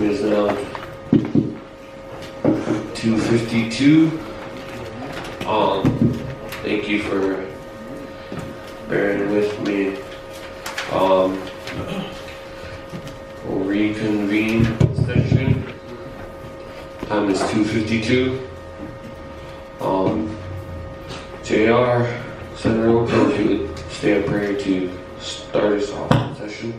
is now 2:52. Thank you for bearing with me. We'll reconvene session. Time is 2:52. JR, Senator Wyola, if you would stay up prayer to start us off in session.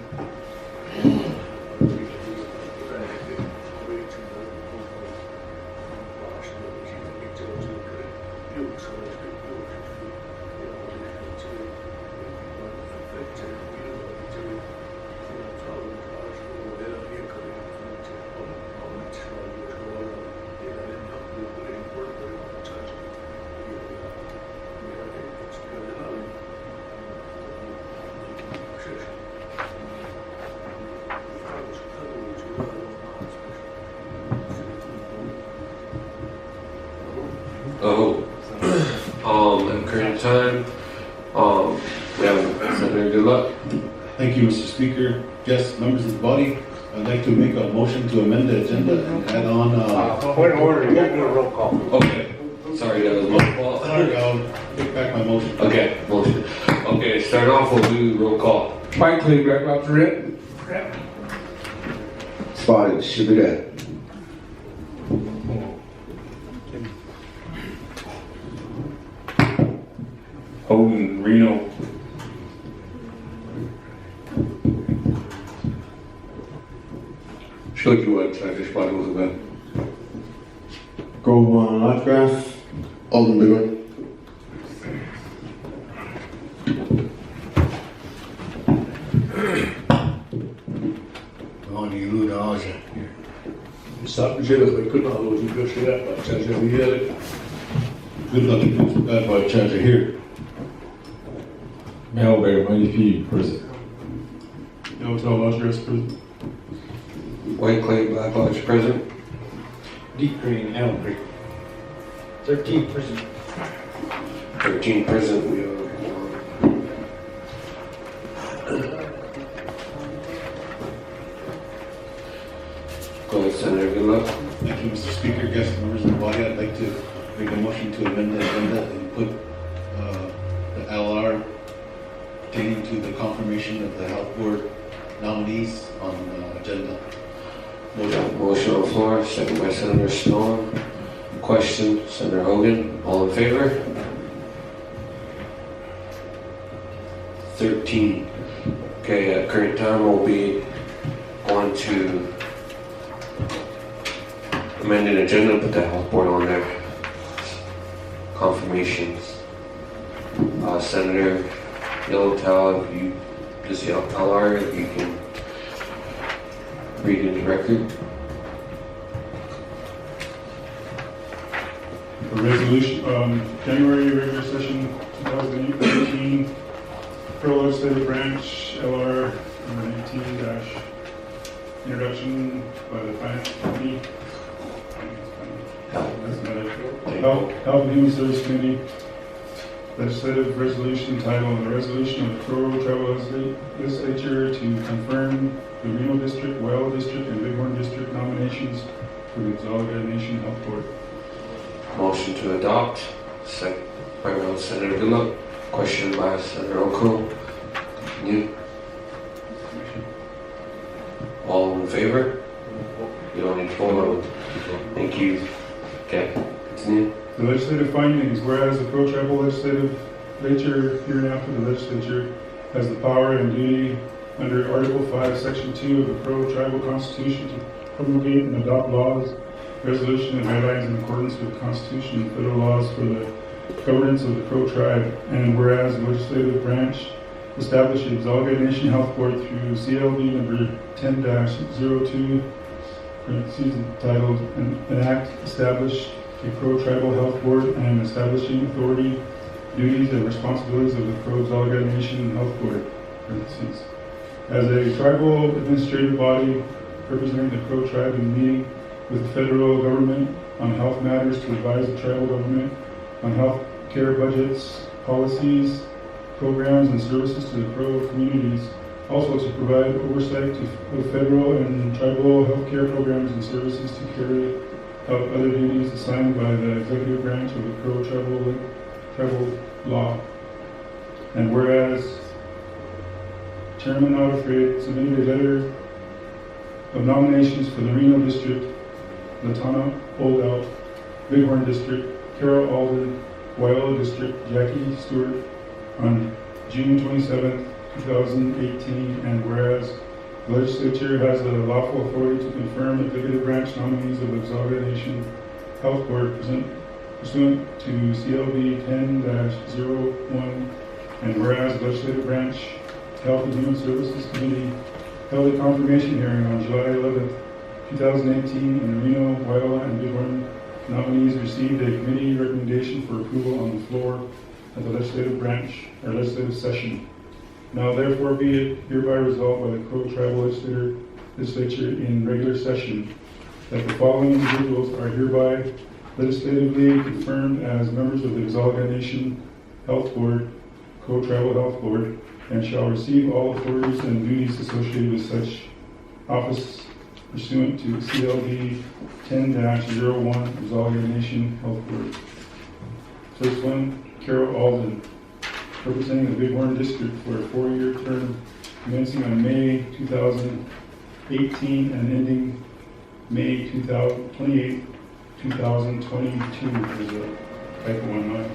At current time, we have Senator Good Luck. Thank you, Mr. Speaker. Guests, members of the body, I'd like to make a motion to amend the agenda and add on. Point of order, you got to do a roll call. Okay. Sorry, that was my fault. Sorry, I'll take back my motion. Okay, motion. Okay, start off, we'll do roll call. Mike Lee, back up to Reno. Spotted, should be that. Hogan, Reno. Should you what? I just thought it was a bit. Grove on Notgrass, Alden Bigger. On you, Lou, Stop the jitters, but could not lose. You could see that, but says we had it. good luck to you, bad boy charger here. Mel Bear, Mighty P, President. Hotel Lodge, President. White Clay, Black Lodge present. Deep Green, Elm Creek. 13 prison. 13 present. We are. Go ahead, Senator. Good luck. Thank you, Mr. Speaker. Guests, members of the body, I'd like to make a motion to amend the agenda and put the LR pertaining to the confirmation of the health board nominees on the agenda. Motion on the floor, second by Senator Stone. Question, Senator Hogan. All in favor? 13. Okay, at current time we'll be going to amend an agenda, put the health board on there. Confirmations. Senator Yellowtail, if you just yell LR, if you can read in the record. A resolution, January regular session 2018, Federal Legislative Branch, LR number 19 introduction by the Finance Committee. Health and Human Service Committee. Legislative resolution titled "The Resolution of the Crow Tribal Legislature to confirm the Reno District, Wyola District, and Bighorn District nominations for the Apsaalooke Nation Health Board." Motion to adopt. Second by Senator Good Luck. Question by Senator O'Connell. Continue. All in favor? You don't need to vote on it. Thank you. Okay, continue. The legislative findings, whereas the Crow Tribal Legislature, hereinafter the Legislature, has the power and duty under Article 5, Section 2 of the Crow Tribal Constitution to promulgate and adopt laws, resolution, and guidelines in accordance with the Constitution and federal laws for the governance of the Crow Tribe, and whereas the legislative branch established the Apsaalooke Nation Health Board through CLB number 10-02, entitled an act established a Crow Tribal Health Board and establishing authority, duties, and responsibilities of the Crow Apsaalooke Nation Health Board, parentheses. As a tribal administrative body representing the Crow Tribe in meeting with the federal government on health matters to advise the tribal government on health care budgets, policies, programs, and services to the Crow communities Also to provide oversight of federal and tribal healthcare programs and services to carry out other duties assigned by the executive branch of the pro-tribal law. And whereas Chairman Not Afraid submitted a letter of nominations for the Reno District, Latana Holdout, Bighorn District, Carol Alden, Wyola District, Jackie Stewart on June 27th, 2018, and whereas the Legislature has the lawful authority to confirm executive branch nominees of the Apsaalooke Nation Health Board pursuant to CLB 10-01, and whereas the Legislative Branch Health and Human Services Committee held a confirmation hearing on July 11th, 2018, and the Reno, Wyola, and Bighorn nominees received a committee recommendation for approval on the floor at the legislative branch or legislative session. Now therefore be it hereby resolved by the Crow Tribal Legislature in regular session that the following individuals are hereby legislatively confirmed as members of the Apsaalooke Nation Health Board, Crow Tribal Health Board, and shall receive all authorities and duties associated with such office pursuant to CLD 10-01 Apsaalooke Nation Health Board. First one, Carol Alden, representing the Bighorn District for a 4-year term commencing on May 2018 and ending May 28, 2022. There's a typo on mine.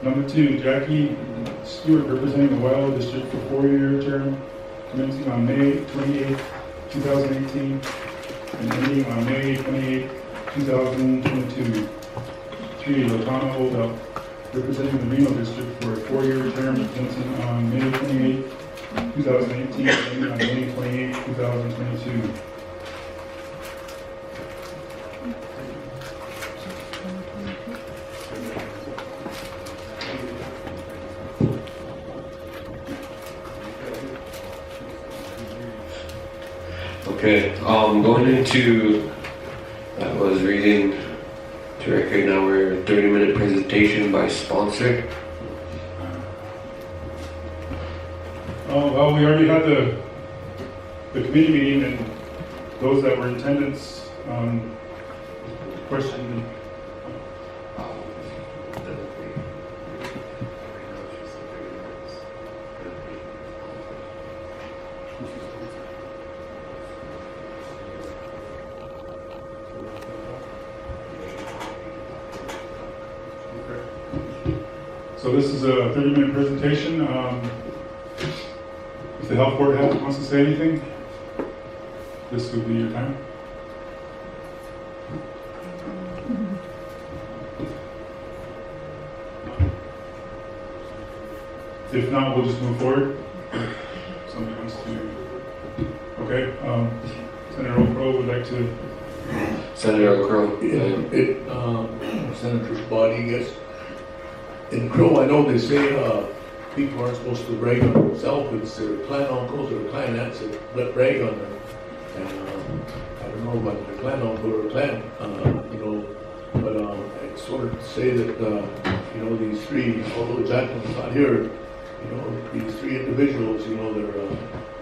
Number 2, Jackie Stewart, representing the Wyola District for a 4-year term commencing on May 28, 2018 and ending on May 28, 2022. 3, Latana Holdout, representing the Reno District for a 4-year term commencing on May 28, 2018 and ending on May 28, 2022. Okay, going into, I was reading to record now, we're a 30-minute presentation by sponsor. Well, we already had the committee meeting, and those that were in attendance questioned. So this is a 30-minute presentation. If the health board wants to say anything, this would be your time. If not, we'll just move forward. Somebody wants to. Okay. Senator O'Crow would like to. Senator O'Crow. Senator's body, I guess. In Crow, I know they say people aren't supposed to brag on themselves. It's their clan uncles or clan aunts that brag on them. And I don't know about the clan uncle or clan, but I sort of say that, these three, although Jacqueline's not here, these three individuals,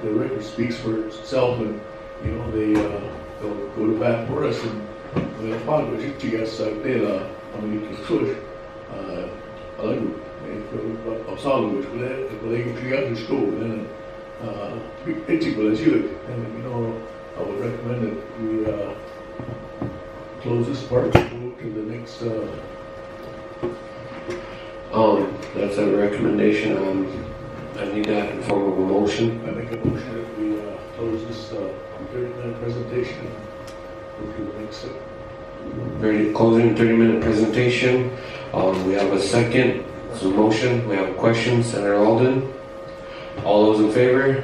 their record speaks for itself, and, they'll go to bat for us, and they'll follow us. Apsaalooke, and I would recommend that we close this part and move to the next. That's a recommendation. I need that in form of a motion. I make a motion that we close this 30-minute presentation and move to the next step. Ready, closing 30-minute presentation. We have a second. It's a motion. We have a question. Senator Alden. All those in favor?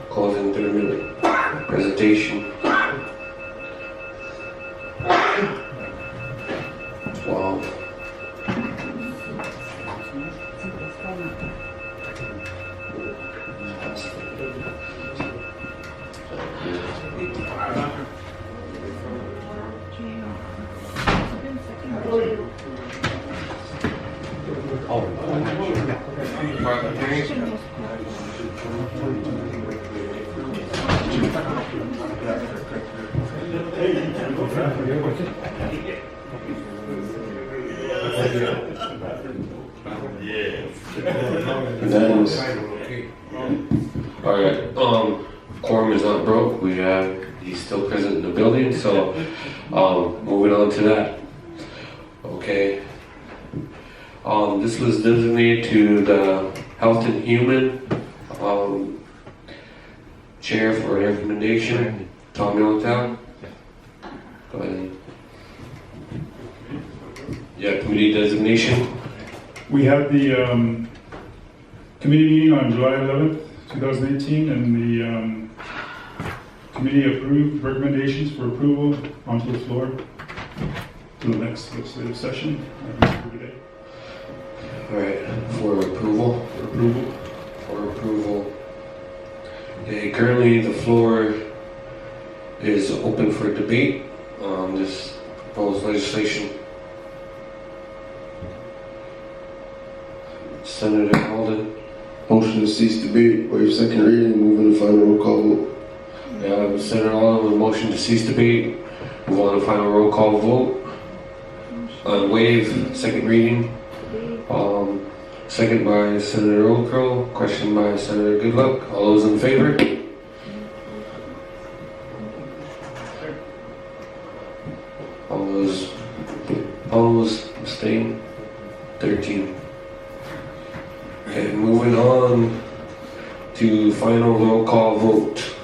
Closing 30-minute presentation. 12. Unanimous. All right, quorum is not broke. He's still present in the building, so, moving on to that. Okay. This was designated to the Health and Human, Chair for recommendation, Tom Yellowtown. Go ahead. Yeah, committee designation. We had the committee meeting on July 11th, 2018, and the committee approved recommendations for approval onto the floor to the next legislative session today. All right, for approval. Okay, currently the floor is open for debate on this proposed legislation. Senator Alden. Motion to cease debate, waive second reading, move in the final roll call vote. Senator Alden with a motion to cease debate. Move on to final roll call vote. Waive second reading. Second by Senator Okro. Question by Senator Goodluck. All those in favor? All those opposed, abstain. 13. Okay, moving on to final roll call vote.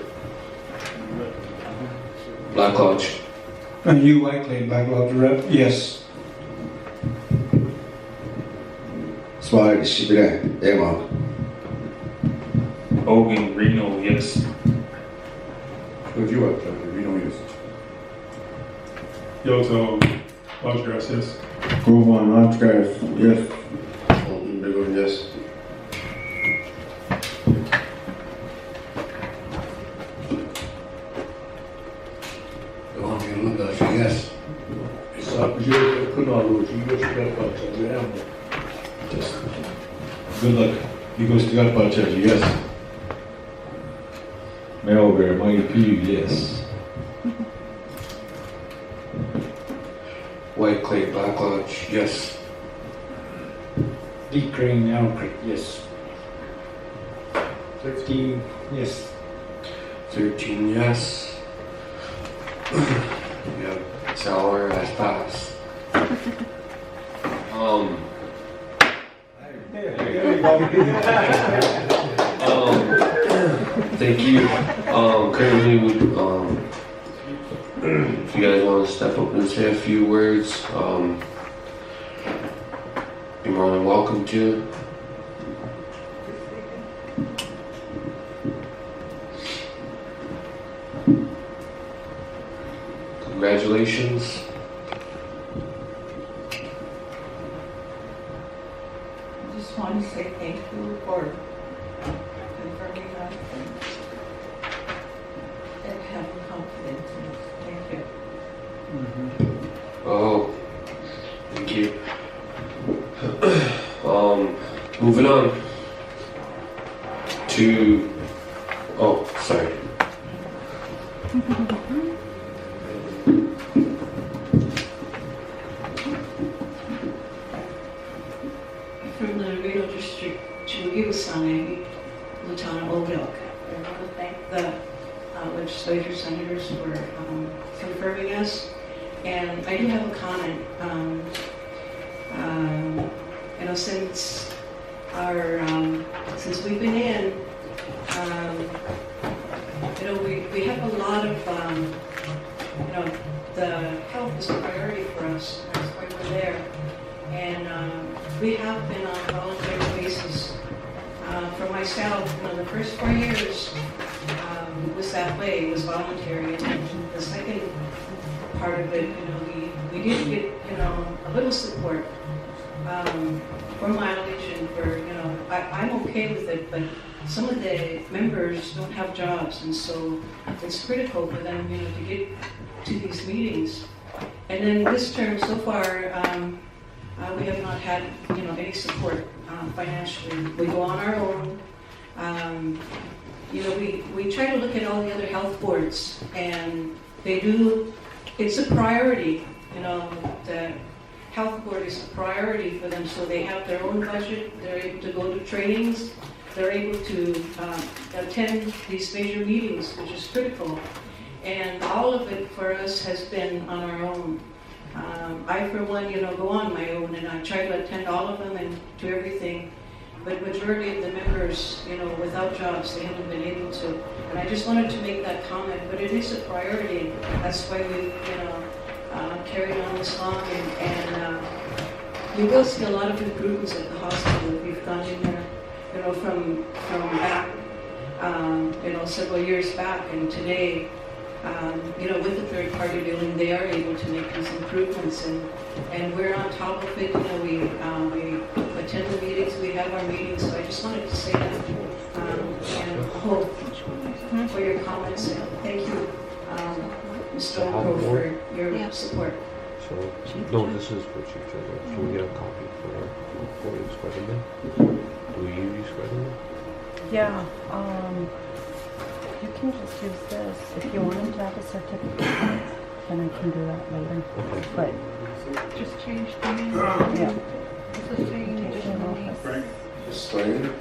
Black Lodge. You likely, Black Lodge Rep, yes. Swag, Shibida, Emma. Hogan, Reno, yes. If you want, Reno, yes. Yellowtail, Lodgegrass, yes. Grove on Lodgegrass, yes. Alden, Big one, yes. Yes. Good luck. Igor Stigapacek, yes. Melville, Mike Pugh, yes. White Clay, Black Lodge, yes. Deep Green, Elm Creek, yes. 15, yes. 13 yes. Yep, Sour has passed. Thank you. Currently, if you guys want to step up and say a few words, you're more than welcome to. Congratulations. I just want to say thank you for confirming us and having confidence in us. Thank you. Oh, thank you. Moving on to, sorry. From the Reno District to Wyola, Lieutenant Wyola. I want to thank the legislature senators for confirming us. And I do have a comment. Since we've been in, we have a lot of, the health is a priority for us. That's why we're there. And we have been on a voluntary basis for myself, the first 4 years was that way. It was voluntary. And the second part of it, we did get, a little support for mileage and for, I'm okay with it, but some of the members don't have jobs, and so it's critical for them, to get to these meetings. And then this term so far, we have not had, any support financially. We go on our own. We try to look at all the other health boards, and it's a priority. The health board is a priority for them, so they have their own budget. They're able to go to trainings. They're able to attend these major meetings, which is critical. And all of it for us has been on our own. I, for one, go on my own, and I try to attend all of them and do everything. But majority of the members, without jobs, they haven't been able to. And I just wanted to make that comment, but it is a priority. That's why we, carried on this long. And we will see a lot of improvements at the hospital. We've gone in there, from back, several years back, and today, with the third-party billing, they are able to make these improvements, and we're on top of it. We attend the meetings, we have our meetings. So I just wanted to say that, and hope for your comments. And thank you, Mr. Oko, for your support. So, no, this is for Chief Treasurer. Can we get a copy for you spreading them? Do you spread them? Yeah, you can just use this. If you want him to have a certificate, then I can do that later. Okay. But Just change the name. yeah, Just change take the him name. off. Frank? Just sign.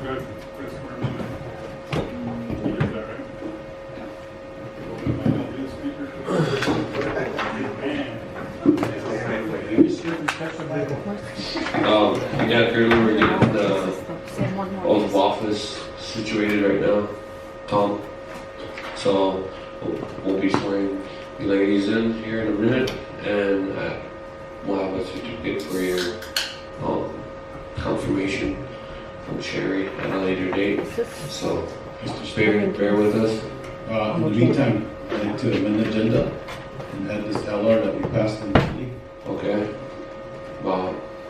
Good. Yeah, currently we're getting the Same one more. oath of office situated right now, Tom. So we'll be swearing you ladies in here in a minute, and we'll have a certificate for your confirmation from Sherry at a later date. So just bear with us. In the meantime, I'd like to amend the agenda and add this LR that we passed in the meeting. Okay.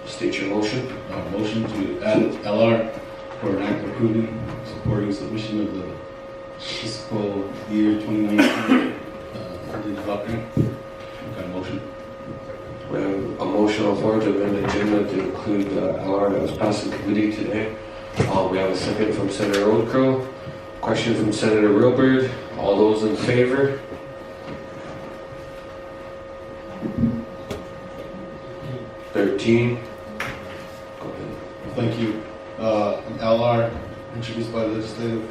State your motion. Motion to add LR for an act approving, supporting submission of the fiscal year 2019 funded block grant. What kind of motion? We have a motion on the floor to amend the agenda to include the LR that was passed in committee today. We have a second from Senator Oldcrow. Question from Senator Wilbert. All those in favor? Go ahead. Thank you. An LR introduced by the legislative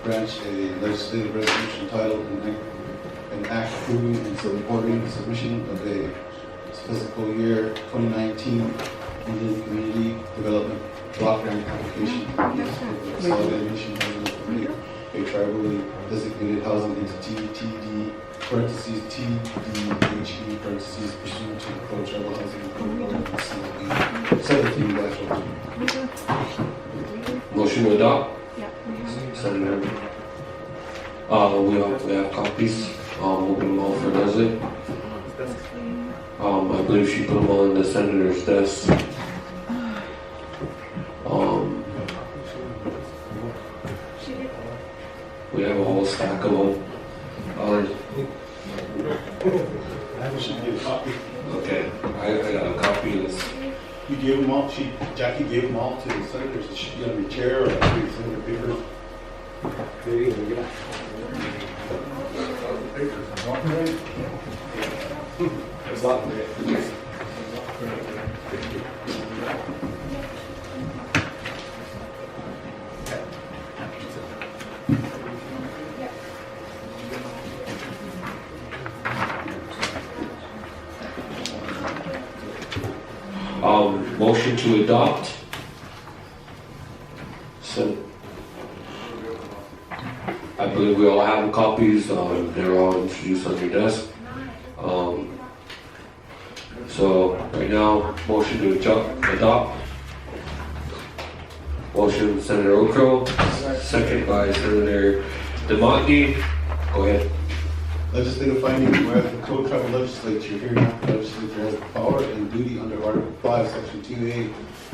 branch, a legislative resolution titled an act approving and supporting the submission of a fiscal year 2019 Indian Community Development Block Grant application for the Consolidated Mission Housing Authority, a tribally designated housing entity, TD, parentheses, TDHE, parentheses, pursuant to the Pro-Tribal Housing Authority, CLE 17-02. Motion to adopt. Yeah, we have. Senator. We have copies. We'll put them all for Leslie. I believe she put them all in the senator's desk. We have a whole stack of them. Should be a copy. Okay, I got a copy of this. You gave them all, Jackie gave them all to the senators. It should be on your chair or on your senator papers. Motion to adopt. So, I believe we all have copies. They're all introduced on your desk. So right now, motion to adopt Motion, Senator Okro, second by Senator DeMonte. Go ahead. Legislative finding, whereas the Crow Tribal Legislature, hereinafter the legislature has the power and duty under Article 5, Section 2A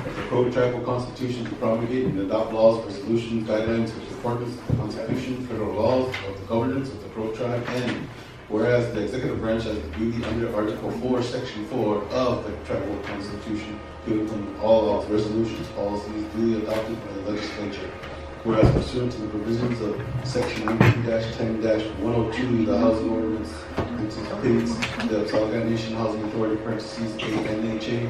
of the Crow Tribal Constitution to promulgate and adopt laws, resolutions, guidelines which support the Constitution, federal laws of the governance of the Crow Tribe, and whereas the executive branch has the duty under Article 4, Section 4 of the Tribal Constitution to implement all laws, resolutions, policies duly adopted by the legislature. Whereas pursuant to the provisions of Section 19-10-102, the housing ordinance anticipates the Apsaalooke Nation Housing Authority, parentheses, ANHA,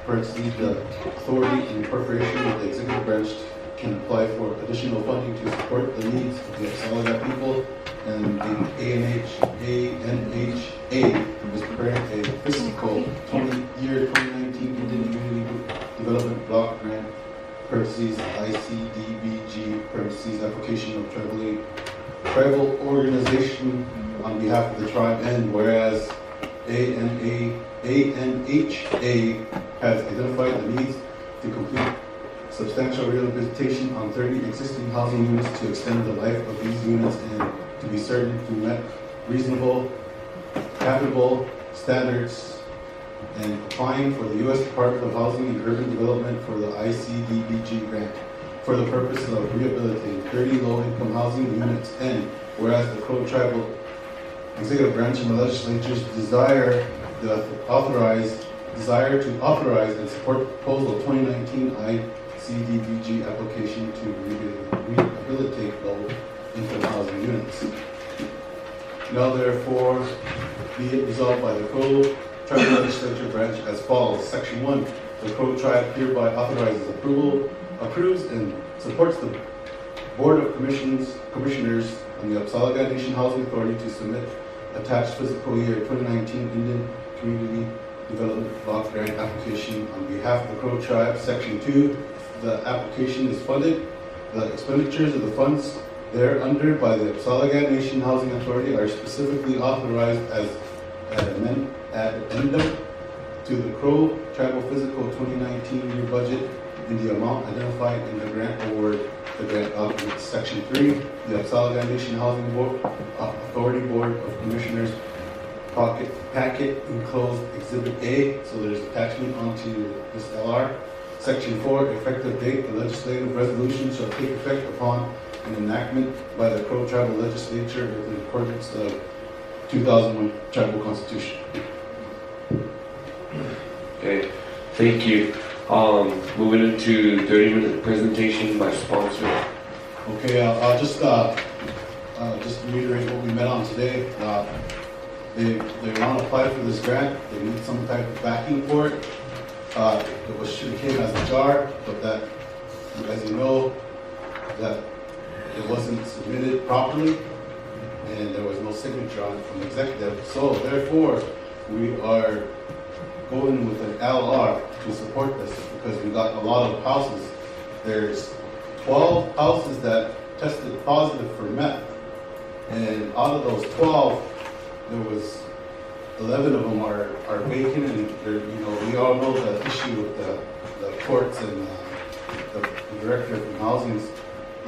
parentheses, the authority and appropriation of the executive branch can apply for additional funding to support the needs of the Apsaalooke people, and the ANHA is preparing a fiscal year 2019 Indian Community Development Block Grant, parentheses, ICDBG, parentheses, application of tribal organization on behalf of the tribe, and whereas ANHA has identified the needs to complete substantial rehabilitation on 30 existing housing units to extend the life of these units and to be certain to met reasonable, habitable standards, and applying for the U.S. Department of Housing and Urban Development for the ICDBG grant for the purpose of rehabilitating 30 low-income housing units, and whereas the Crow Tribal Executive Branch and the Legislature's desire to authorize and support proposal 2019 ICDBG application to rehabilitate low-income housing units. Now therefore be it resolved by the Crow Tribal Legislature Branch as follows. Section 1. The Crow Tribe hereby authorizes approves and supports the Board of Commissioners on the Apsaalooke Nation Housing Authority to submit attached fiscal year 2019 Indian Community Development Block Grant application on behalf of the Crow Tribe. Section 2. The application is funded. The expenditures of the funds thereunder by the Apsaalooke Nation Housing Authority are specifically authorized as addendum to the Crow Tribal Fiscal 2019 year budget in the amount identified in the grant award, the grant document. Section 3, the Apsaalooke Nation Housing Authority Board of Commissioners packet enclosed Exhibit A, so there's attachment onto this LR. Section 4, effective date, the legislative resolution shall take effect upon an enactment by the Crow Tribal Legislature in accordance of 2001 Tribal Constitution. Okay, thank you. Moving into 30-minute presentation by sponsor. Okay, I'll just reiterate what we met on today. They want to apply for this grant. They need some type of backing for it. It should have came as a jar, but that, as you know, that it wasn't submitted properly, and there was no signature on it from the executive. So therefore, we are going with an LR to support this because we got a lot of houses. There's 12 houses that tested positive for meth, and out of those 12, there was 11 of them are vacant, and we all know the issue with the courts and the director of housing.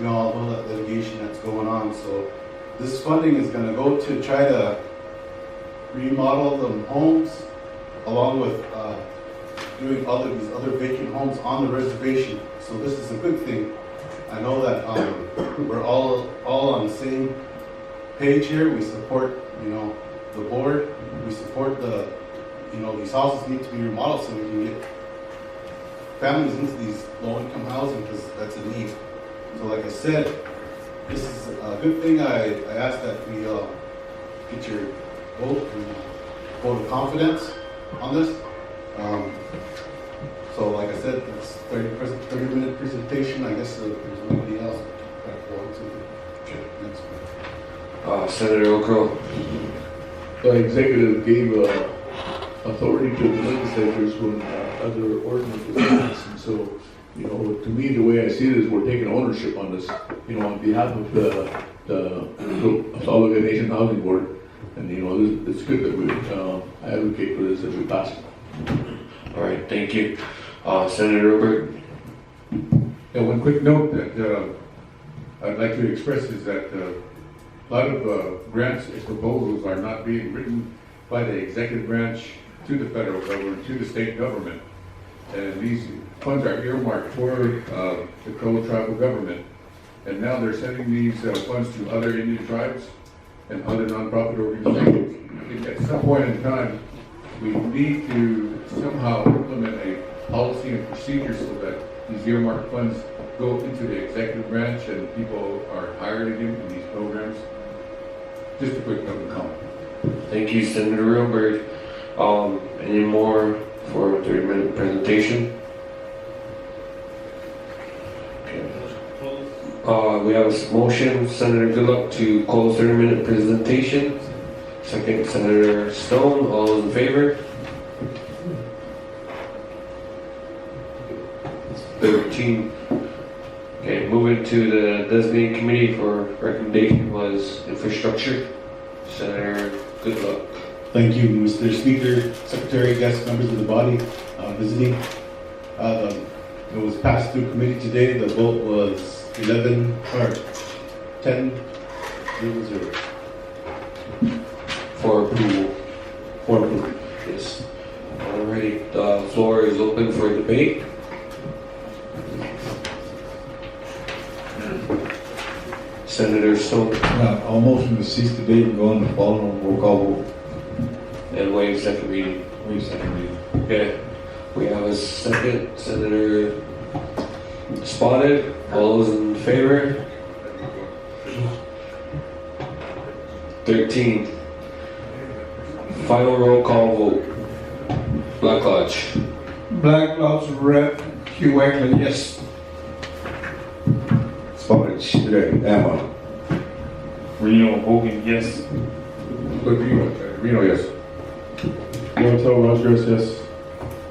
We all know that litigation that's going on. So this funding is going to go to try to remodel the homes, along with doing these other vacant homes on the reservation. So this is a good thing. I know that we're all on the same page here. We support, the board. We support these houses need to be remodeled so we can get families into these low-income housing because that's a need. So like I said, this is a good thing. I ask that we get your vote of confidence on this. So like I said, it's 30-minute presentation. I guess if there's nobody else, we'll go to the next one. Senator Okro. The executive gave authority to the legislatures when other ordinances passed, and so, to me, the way I see it is we're taking ownership on this, on behalf of the Apsaalooke Nation Housing Board, and it's good that we advocate for this as we pass it. All right, thank you. Senator Robert. And one quick note that I'd like to express is that a lot of grants and proposals are not being written by the executive branch to the federal government, to the state government. And these funds are earmarked for the Crow tribal government. And now they're sending these funds to other Indian tribes and other nonprofit organizations. I think at some point in time, we need to somehow implement a policy and procedure so that these earmarked funds go into the executive branch and people are hired again in these programs. Just a quick note and comment. Thank you, Senator Railbird. Any more for a 30-minute presentation? We have a motion, Senator Goodluck, to close 30-minute presentation. Second, Senator Stone. All those in favor? 13. Okay, moving to the designated committee for recommendation was infrastructure. Senator Goodluck. Thank you, Mr. Speaker, Secretary, guests, members of the body visiting. It was passed through committee today. The vote was 10-0. For approval. For approval. Yes. Alright, the floor is open for debate. Senator Stone. I'll motion to cease debate and go on the following roll call vote. And waive second reading. Wait a second, reading. Okay. We have a second. Senator Spotted. All those in favor? 13. Final roll call vote. Black Lodge. Black Lodge Rep. Hugh Wakeland, yes. Spotted, today, Emma. Reno, Hogan, yes. Reno, yes. Wyola, Rogers, yes.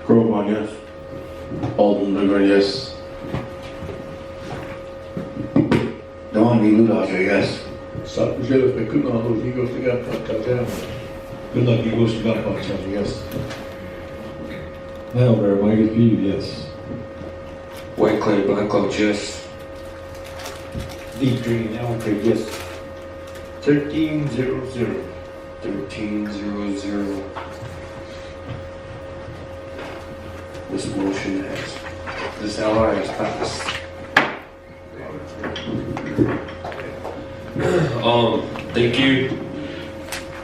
Crowman, yes. Alden, Lugren, yes. Don Dodger, yes. South Brazil, if they couldn't all those egos they got, Good luck, Eagles, you got about yes. Albert, Mike P, yes. White Clay, Black Lodge, yes. Deep Green, Alfred, yes. 13-0-0. 13-0-0. This motion has, this LR has passed. Thank you,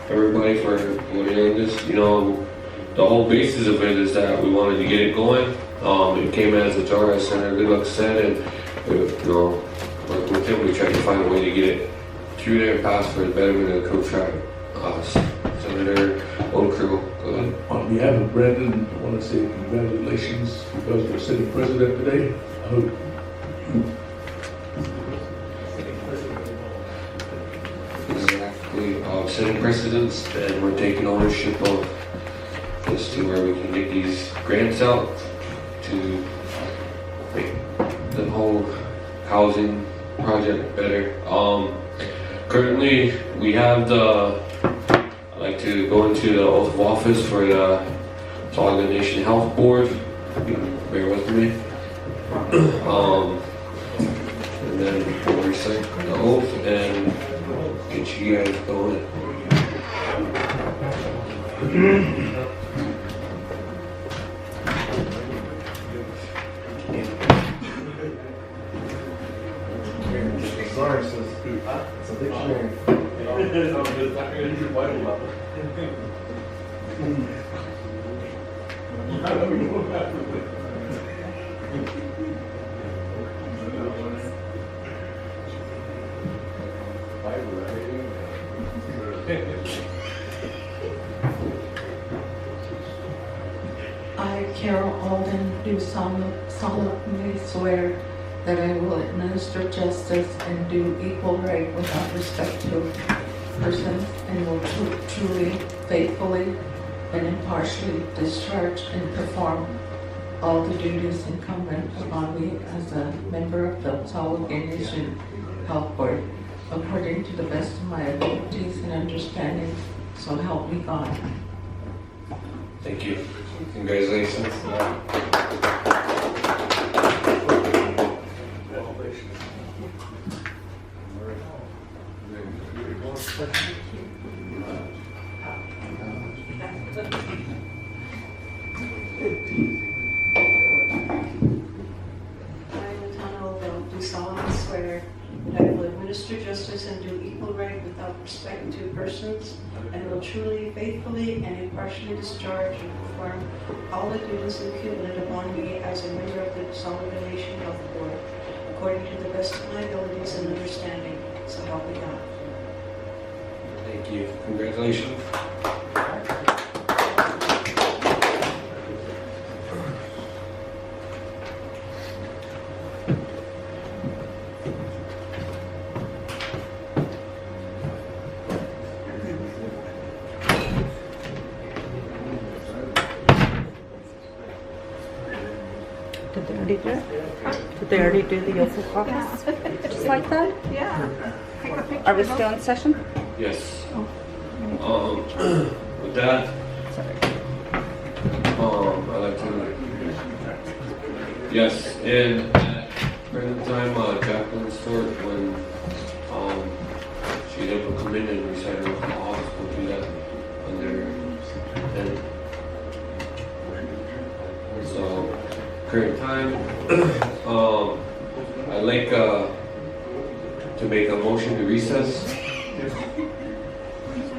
everybody, for voting on this. You know, the whole basis of it is that we wanted to get it going. It came as a jar, as Senator Goodluck said, and you know, working with him, we tried to find a way to get it through there and pass for the betterment of the Crow tribe. Senator O'Crew, go ahead. On behalf of Brandon, I want to say congratulations because you're sitting president today. I hope Exactly, setting precedents, and we're taking ownership of this to where we can get these grants out to make the whole housing project better. Currently, we have I'd like to go into the oath of office for the Apsaalooke Nation Health Board. Bear with me. And then we'll recite the oath and get you guys going. Sorry, it's a dictionary. I, Carol Alden, do solemnly swear that I will administer justice and do equal right without respect to persons, and will truly, faithfully, and impartially discharge and perform all the duties incumbent upon me as a member of the Apsaalooke Nation Health Board, according to the best of my abilities and understanding, so help me God. Thank you. Congratulations. Do solemnly swear that I will administer justice and do equal right without respect to persons, and will truly, faithfully, and impartially discharge and perform all the duties incumbent upon me as a member of the Consolidation Health Board, according to the best of my abilities and understanding. So help me God. Thank you. Congratulations. Did they already do it? Did they already do the oath of office? Just like that? Yeah. Are we still in session? Yes. With that, I'd like to. Yes, and at present time, Jacqueline Stewart, when she's able to come in and recite her oath of office, we'll do that under. And so, current time, I'd like to make a motion to recess.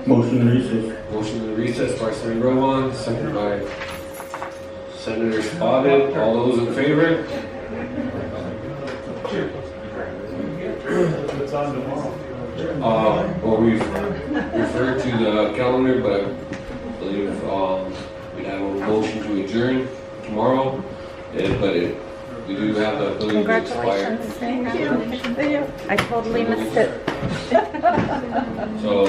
Motion to recess. Motion to recess by Senator Rowan, second by Senator Spotted. All those in favor? Well, we've referred to the calendar, but I believe we'd have a motion to adjourn tomorrow. We do have the ability to expire. Congratulations. Thank you. I totally missed it. So,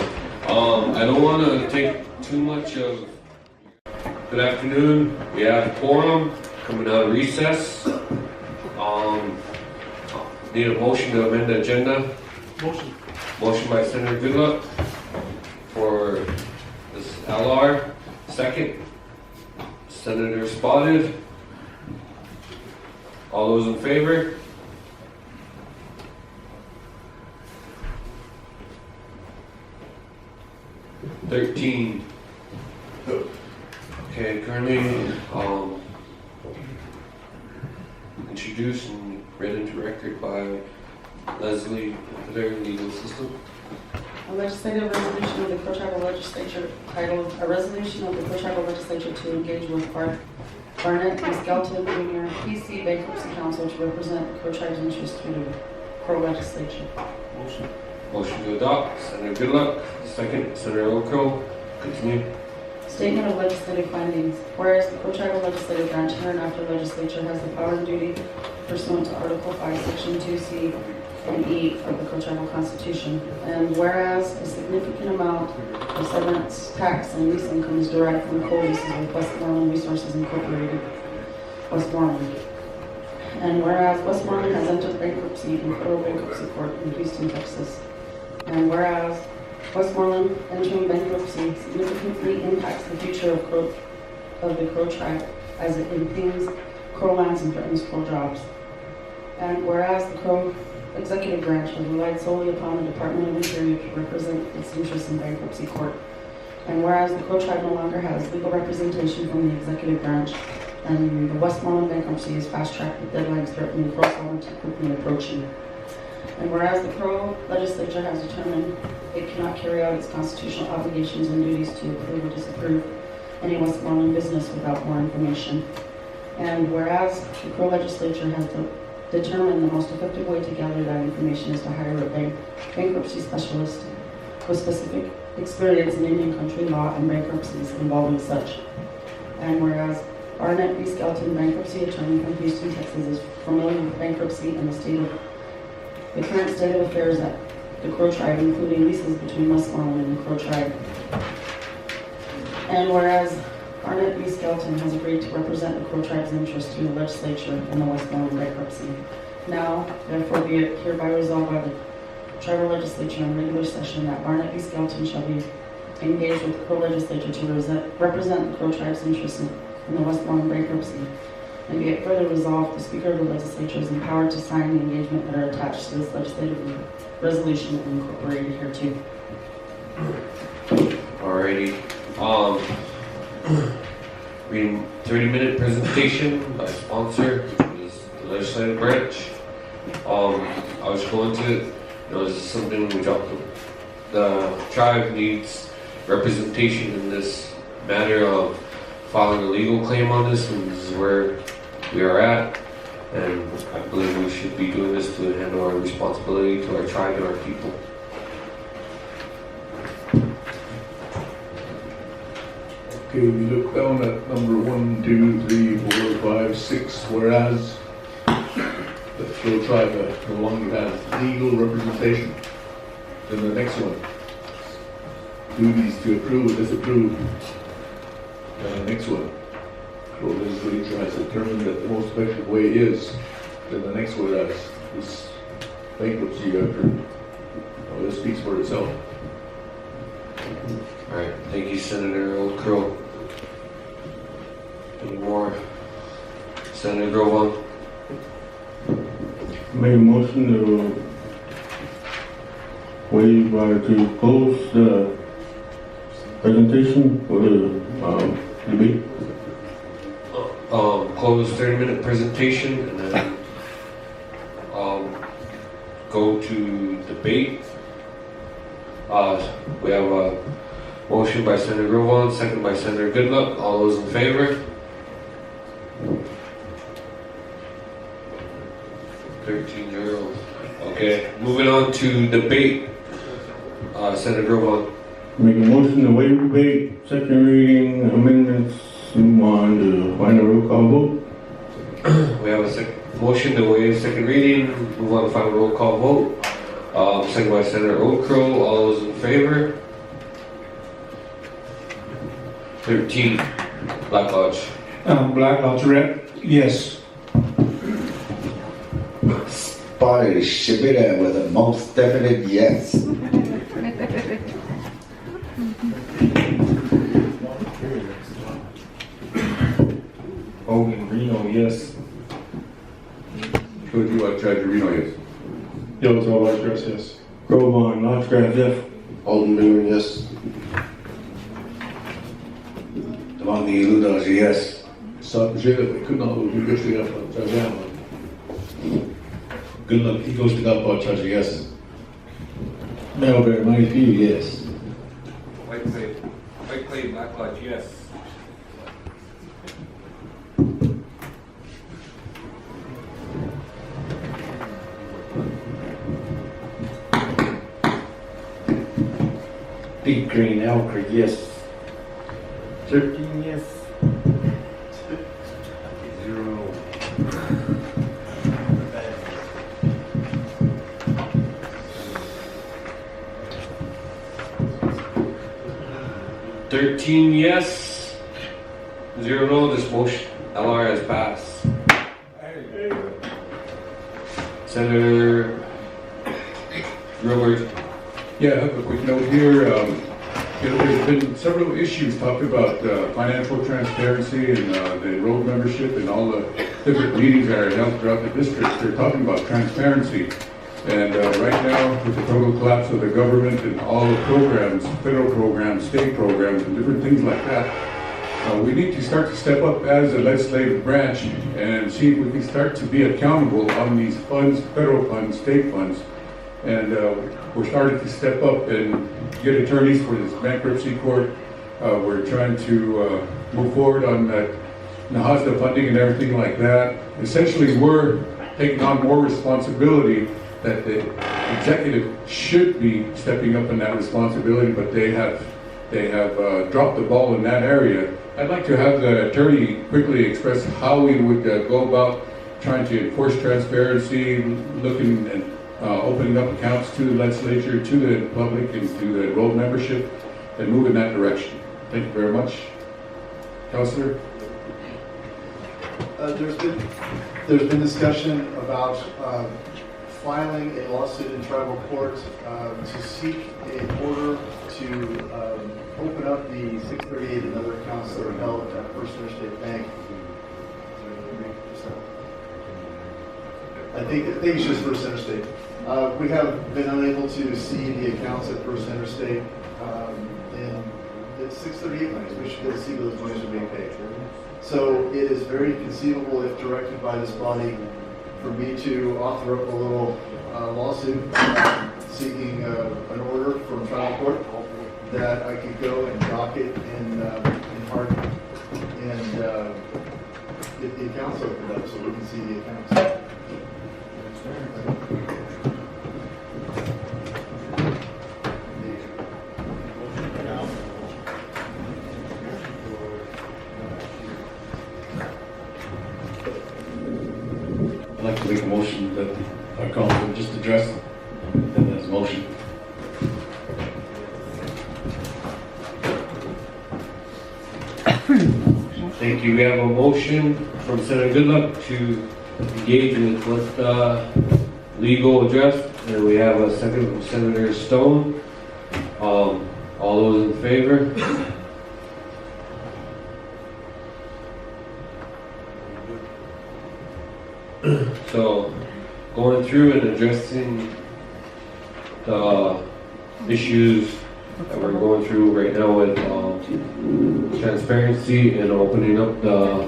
I don't want to take too much of. Good afternoon. We have quorum coming out of recess. Need a motion to amend the agenda. Motion. Motion by Senator Goodluck for this LR. Second, Senator Spotted. All those in favor? $13. Okay, currently introduced and read into record by Leslie, their legal assistant. A legislative resolution of the Co-Tribal Legislature titled A Resolution of the Co-Tribal Legislature to engage with Barnet and Skelton Jr. PC Bankruptcy Council to represent the Co-Tribe's interests through the Pro-Legislature. Motion. Motion to adopt, Senator Goodluck. Second, Senator Ocro. Continue. Statement of legislative findings. Whereas the Co-Tribal Legislative Branch hereinafter legislature has the power and duty pursuant to Article 5, Section 2C and E of the Co-Tribal Constitution. And whereas a significant amount of severance tax and lease income is derived from coal leases with Westmoreland Resources Incorporated, Westmoreland. And whereas Westmoreland has entered bankruptcy in federal bankruptcy court in Houston, Texas. And whereas Westmoreland entering bankruptcy significantly impacts the future of the Crow tribe as it impinges Crow lands and threatens Crow jobs. And whereas the Crow executive branch has relied solely upon the Department of Interior to represent its interests in bankruptcy court. And whereas the Crow tribe no longer has legal representation from the executive branch, and the Westmoreland bankruptcy is fast-tracked with deadlines threatening Crow sovereignty quickly approaching. And whereas the Crow legislature has determined it cannot carry out its constitutional obligations and duties to approve or disapprove any Westmoreland business without more information. And whereas the Crow legislature has determined the most effective way to gather that information is to hire a bankruptcy specialist with specific experience in Indian country law and bankruptcies involving such. And whereas Barnet v. Skelton, bankruptcy attorney from Houston, Texas, is familiar with bankruptcy and the current state of affairs at the Crow tribe, including leases between Westmoreland and the Crow tribe. And whereas Barnet v. Skelton has agreed to represent the Crow tribe's interests through the legislature in the Westmoreland bankruptcy. Now, therefore, be it hereby resolved by the tribal legislature in regular session that Barnet v. Skelton shall be engaged with the Crow legislature to represent the Crow tribe's interests in the Westmoreland bankruptcy. And be it further resolved, the Speaker of the Legislature is empowered to sign the engagement that are attached to this legislative resolution and incorporated hereto. Alrighty. Reading 30-minute presentation by sponsor is the legislative branch. I was going to, this is something we dropped. The tribe needs representation in this matter of filing a legal claim on this, and this is where we are at. And I believe we should be doing this to handle our responsibility to our tribe and our people. Okay, we look down at number 1, 2, 3, 4, 5, 6, whereas the Crow tribe no longer has legal representation. Then the next one, duties to approve or disapprove. And the next one, Crow Legislature has determined that the most effective way is. Then the next one, that's this bankruptcy after. This speaks for itself. All right, thank you, Senator Old Crow. Any more? Senator Grovan. Make a motion to waive to close the presentation for the debate. Close 30-minute presentation and then go to debate. We have a motion by Senator Grovan, second by Senator Goodluck. All those in favor? 13-0. Okay, moving on to debate. Senator Grovan. Make a motion to waive debate, second reading amendments, move on to final roll call vote. We have a motion to waive second reading, move on to final roll call vote. Second by Senator Old Crow. All those in favor? 13. Black Lodge. Black Lodge Rep, yes. Spotted Shibita with a most definite yes. Hogan, Reno, yes. Go to Judge Reno, yes. Yellowtail Lodgegrass, yes. Grovan, Lodgegrass, yes. Alden Miller, yes. Devontae Ludos, yes. Subject, could not lose, you could see that, Judge Allen. Good luck. He goes to God, Judge, yes. Melbourne, my view, yes. White Clay, Black Lodge, yes. Big Green, Elk, yes. 13, yes. 0. 13 yes, 0 no. This motion, LR has passed. Senator Robert. Yeah, I have a quick note here. There's been several issues talked about financial transparency and the road membership and all the different meetings that are held throughout the district. They're talking about transparency. And right now, with the total collapse of the government and all the programs, federal programs, state programs, and different things like that, we need to start to step up as a legislative branch and see if we can start to be accountable on these funds, federal funds, state funds. And we're starting to step up and get attorneys for this bankruptcy court. We're trying to move forward on that NAHASDA funding and everything like that. Essentially, we're taking on more responsibility that the executive should be stepping up in that responsibility, but they have dropped the ball in that area. I'd like to have the attorney quickly express how we would go about trying to enforce transparency, looking and opening up accounts to the legislature, to the public, and to the road membership, and move in that direction. Thank you very much. Councilor? There's been discussion about filing a lawsuit in tribal court to seek an order to open up the 638 and other accounts that are held at First Interstate Bank. I I think it's just First Interstate. We have been unable to see the accounts at First Interstate, and it's 638 monies. We should be able to see where those monies are being paid. So it is very conceivable, if directed by this body, for me to author up a little lawsuit seeking an order from trial court that I could go and docket in Hardin and get the accounts opened up so we can see the accounts. I'd like to make a motion that our council just address and as motion. Thank you. We have a motion from Senator Goodluck to engage with what legal address, and we have a second from Senator Stone. All those in favor? So, going through and addressing the issues that we're going through right now with transparency and opening up the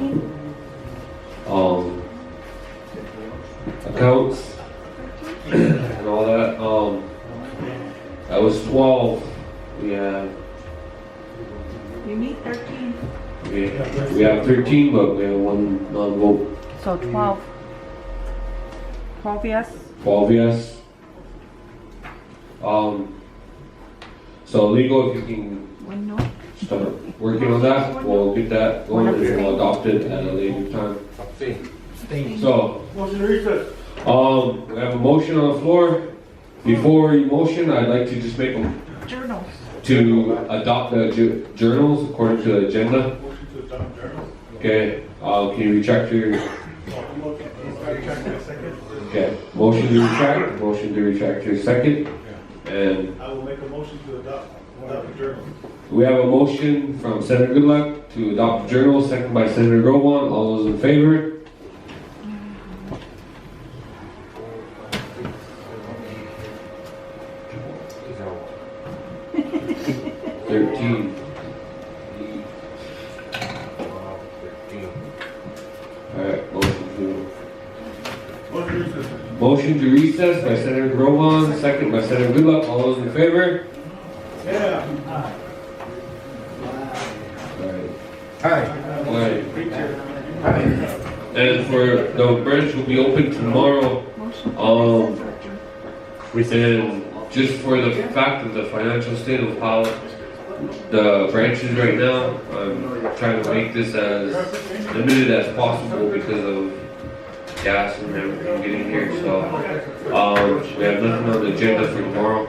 accounts and all that. That was 12. We have You need 13. we have 13, but we have one non-vote. So 12. 12 yes. 12 yes. So legal, if you can One no. start working on that, we'll get that going and we'll adopt it at a later time. So, Motion to recess. we have a motion on the floor. Before you motion, I'd like to just make a Journals. to adopt the journals according to the agenda. Motion to adopt journal. Okay, can you retract your, okay, motion to retract your second. And I will make a motion to adopt the journal. we have a motion from Senator Goodluck to adopt the journal, second by Senator Groban. All those in favor? Alright, motion to recess by Senator Groban, second by Senator Goodluck. All those in favor? Yeah. Alright. And for the branch will be open tomorrow. And just for the fact of the financial state of how the branches right now, I'm trying to make this as limited as possible because of gas and everything getting here. So we have nothing on the agenda for tomorrow.